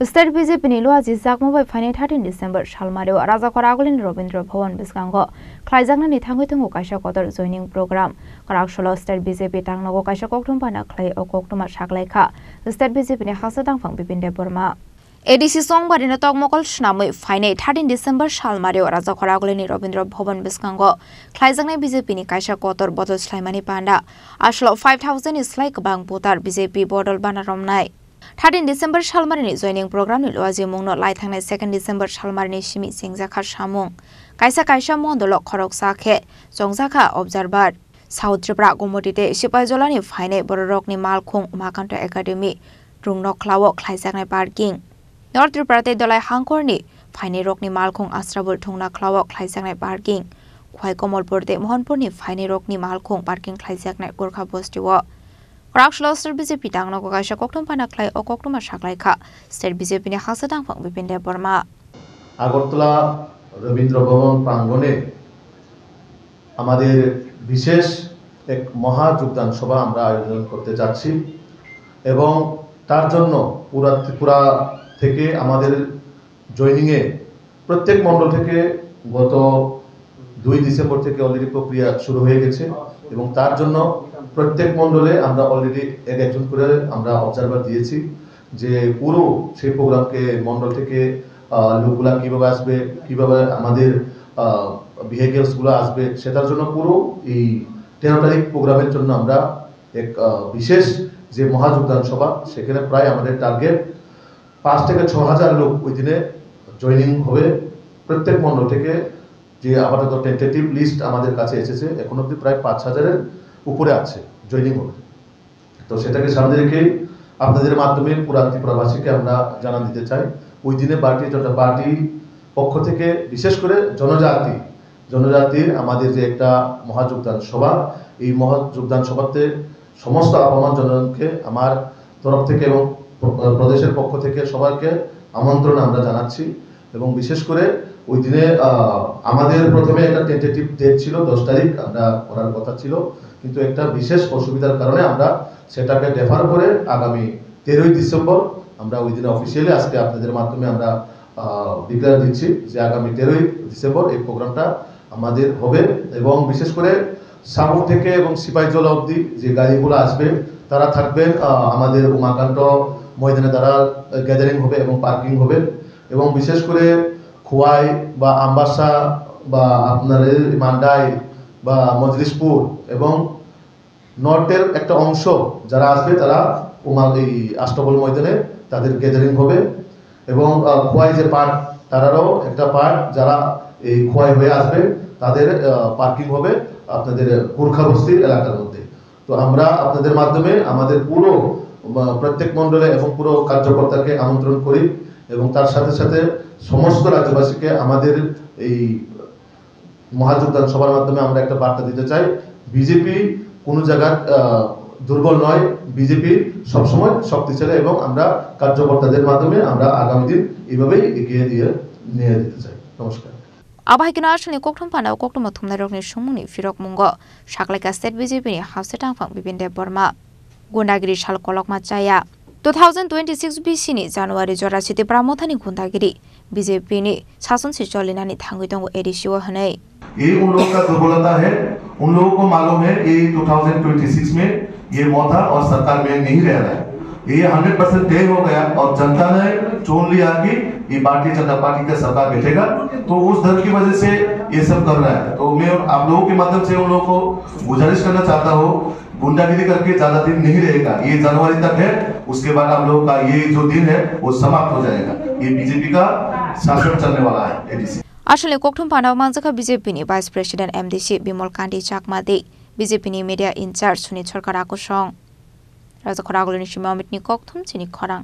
State BJP नि लुआजि जाकमबाय फाइनाय 13 December सालमारियाव राजाखर आगोलनि रबीन्द्र भवन बिस्कांगो ख्लाइजांनानि थांगै थंगो कायसा कदर जयनिं प्रोग्राम कराकसलो स्टेट बीजेपी तांनागो कायसा कोक्टम पाना ख्लाय अकोक्टमा सागलायखा स्टेट बीजेपी नि हासा दांफां बिपिन देबबर्मा एडीसी संगबारिनो तकमकल सुनामै फाइनाय 13 डिसेम्बर सालमारियाव राजाखर आगोलनि रबीन्द्र भवन बिस्कांगो ख्लाइजांनाय बीजेपी नि कायसा कदर बदल स्लायमानि पान्डा आसलो 5000 इस्लाय गोबां भोटार बीजेपी बदल बाना रमनाय 13 डिसेम्बर सालमारिनि जयनिं प्रोग्रामनि लुआजि मुंनो लायथांनाय 2 डिसेम्बर सालमारिनि सिमि सेंजाखा सामुं कायसा महन्दल खरक साखे जंजाखा ऑब्जार्वर साउथ त्रिपुरा गमटिते सिपाइजलानि फाइनाय बररकनि मालखुं उमाकान्त एकाडेमी रुंनक्लाव ख्लायजानाय पार्किं नर्थ त्रिपुराते दलाय हांखरनि फाइनाय रकनि मालखुं आस्राबुल थुंना क्लाव ख्लायजानाय पार्किं खुवाई कमलपुरते मोहनपुरनि फाइनाय रकनि मालखुं पार्किं ख्लायजानाय गोरखा बस्तिव Rakshlo State BJP Tangno Kaisha Koktum Panaklai or Koktuma Shaklaika, State BJP Hasadang Vipin Deborma. Agartala Rabindra ভবন প্রাঙ্গণে আমাদের বিশেষ এক মহা যোগদান সভা আমরা আয়োজন করতে যাচ্ছি এবং তার জন্য পুরা ত্রিপুরা থেকে আমাদের জয়নিং এ প্রত্যেক মণ্ডল থেকে গত 2 ডিসেম্বর থেকে অলরেডি প্রক্রিয়া শুরু হয়ে গেছে এবং তার জন্য প্রত্যেক মণ্ডলে আমরা অলরেডি একজন করে আমরা অবজারভার দিয়েছি যে পুরো সেই প্রোগ্রামকে মণ্ডল থেকে লোকগুলা কিভাবে আসবে কিভাবে আমাদের বিহেভিয়ারস গুলো আসবে সেটার জন্য পুরো এই 13 তারিখ প্রোগ্রামের জন্য আমরা এক বিশেষ যে মহাযোগদান সভা সেখানে প্রায় আমাদের টার্গেট 5 থেকে 6000 লোক ওই দিনে জয়েনিং হবে প্রত্যেক মণ্ডল থেকে যে আপাতত টেন্টেটিভ লিস্ট আমাদের কাছে এসেছে এখন অবধি প্রায় 5000 এর উপরে আছে জয়েনিং হবে তো সেটাকে সামনে রেখে আপনাদের মাধ্যমে পুরা ত্রিপুরাবাসীকে আমরা জানান দিতে চাই ওই দিনে পার্টি জনতা পার্টি পক্ষ থেকে বিশেষ করে জনজাতির আমাদের যে একটা মহাযোগদান সভা এই মহাযোগদান সভাতে সমস্ত আপামর জনগণকে আমার তরফ থেকে এবং প্রদেশের পক্ষ থেকে সবাইকে আমন্ত্রণ আমরা জানাচ্ছি এবং বিশেষ করে ওই দিনে আমাদের প্রথমে একটা টেন্টেটিভ ডেট ছিল 10 তারিখ আমরা করার কথা ছিল কিন্তু একটা বিশেষ অসুবিধার কারণে আমরা সেটাকে ডেফার করে আগামী 13 ডিসেম্বর আমরা ওই দিনে অফিশিয়ালি আজকে আপনাদের মাধ্যমে আমরা ডিক্লেয়ার দিচ্ছি যে আগামী 13 ডিসেম্বর এই প্রোগ্রামটা আমাদের হবে এবং বিশেষ করে সাউথ থেকে এবং সিপাহীজলা অবধি যে গাড়িগুলো আসবে তারা থাকবেন আমাদের উমাকান্ত ময়দানে তারা গ্যাদারিং হবে এবং পার্কিং হবে এবং বিশেষ করে খোয়াই বা আমবাসা বা আপনার মান্ডাই বা মজলিশপুর এবং নর্থের একটা অংশ যারা আসবে তারা এই আষ্টবল ময়দানে তাদের গ্যাদারিং হবে এবং খোয়াই যে পার্ট তারারও একটা পার্ট যারা এই খোয়াই হয়ে আসবে তাদের পার্কিং হবে আপনাদের গোর্খা বস্তির এলাকার মধ্যে তো আমরা আপনাদের মাধ্যমে আমাদের পুরো প্রত্যেক মণ্ডলে এবং পুরো কার্যকর্তাকে আমন্ত্রণ করি এবং তার সাথে সাথে সমস্ত রাজ্যবাসীকে আমাদের এই মহাযোগদান সভার মাধ্যমে আমরা একটা বার্তা দিতে চাই বিজেপি কোন জায়গায় দুর্বল নয় বিজেপি সব সময় শক্তিশালী এবং আমরা কার্যকর্তাদের মাধ্যমে আমরা আগামী দিন এইভাবেই এগিয়ে নিয়ে যেতে চাই নমস্কার আবাহিকনা আসলে কোকটম পানাও কোকটম থুমনাই রকনি সুমুনি ফিরক মুঙ্গ সাকলাইকা স্টেট বিজেপি नि हाउसे टांगफां बिपिन देबबर्मा गुंडागिरि साल कलकमा चाया 2026 BC नि जानुवारि जरासि त्रिपुरामथानि गुंडागिरि बीजेपी नि शासन सिचलिनानि थांगै दंग एडिसिओ हनै ये उन लोगों का दुर्बलता है उन लोगों को मालूम है ये 2026 में ये मौका और सरकार में नहीं रह रहा है ये 100% तय हो गया और जनता ने चुन लिया कि ये भारतीय जनता पार्टी का सरकार बैठेगा तो उस डर की वजह से ये सब कर रहा है तो मैं आप लोगों के माध्यम से उन लोगों को गुजारिश करना चाहता हूँ गुंडागिरी करके ज्यादा दिन नहीं रहेगा ये जनवरी तक है उसके बाद आप लोगों का ये जो दिन है वो समाप्त हो जाएगा ये बीजेपी का शासन चलने वाला है एडीसी আসলে কোকটম পানাও মানজাখা বিজেপি नि ভাইস প্রেসিডেন্ট এমডিসি বিমল কান্তি চাকমাদি বিজেপি नि মিডিয়া ইনচার্জ সুনীত সরকার আকর্ষণ রাজাখরা আগলনি সীমা অমিতনি কোকথম চিনি খরাং